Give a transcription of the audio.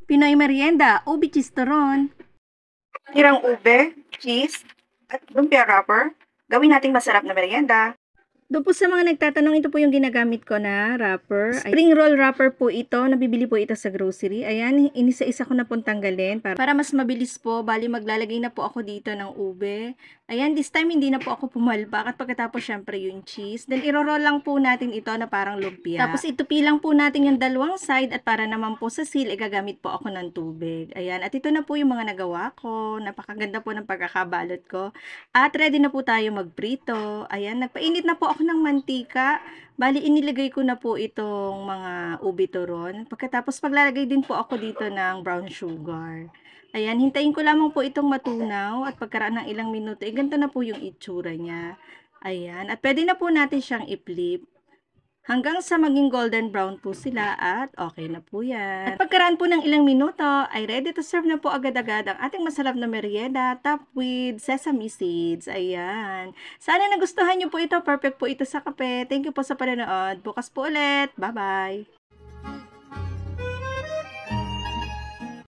Pinoy Merienda, Ubi Chistoron. Tirang ube, cheese, at lumpia wrapper. Gawin nating masarap na merienda. Doon po sa mga nagtatanong, ito po yung ginagamit ko na wrapper. Spring roll wrapper po ito. Nabibili po ito sa grocery. Ayan, inisa-isa ko na pong tanggalin para mas mabilis po. Bali, maglalagay na po ako dito ng ube. Ayan, this time hindi na po ako pumalpak. At pagkatapos, syempre, yung cheese. Then, iro-roll lang po natin ito na parang lumpia. Tapos, itupi lang po natin yung dalawang side. At para naman po sa seal, gagamit po ako ng tubig. Ayan, at ito na po yung mga nagawa ko. Napakaganda po ng pagkakabalot ko. At ready na po tayo magprito. Ayan, nagpainit na po ako ng mantika. Bali, inilagay ko na po itong mga ubi turon. Pagkatapos, paglalagay din po ako dito ng brown sugar. Ayan, hintayin ko lamang po itong matunaw at pagkaraan ng ilang minuto, ganito na po yung itsura niya. Ayan, at pwede na po natin siyang i-flip hanggang sa maging golden brown po sila at okay na po yan. At pagkaraan po ng ilang minuto ay ready to serve na po agad-agad ang ating masarap na merienda topped with sesame seeds. Ayan. Sana nagustuhan nyo po ito. Perfect po ito sa kape. Thank you po sa panonood. Bukas po ulit. Bye-bye!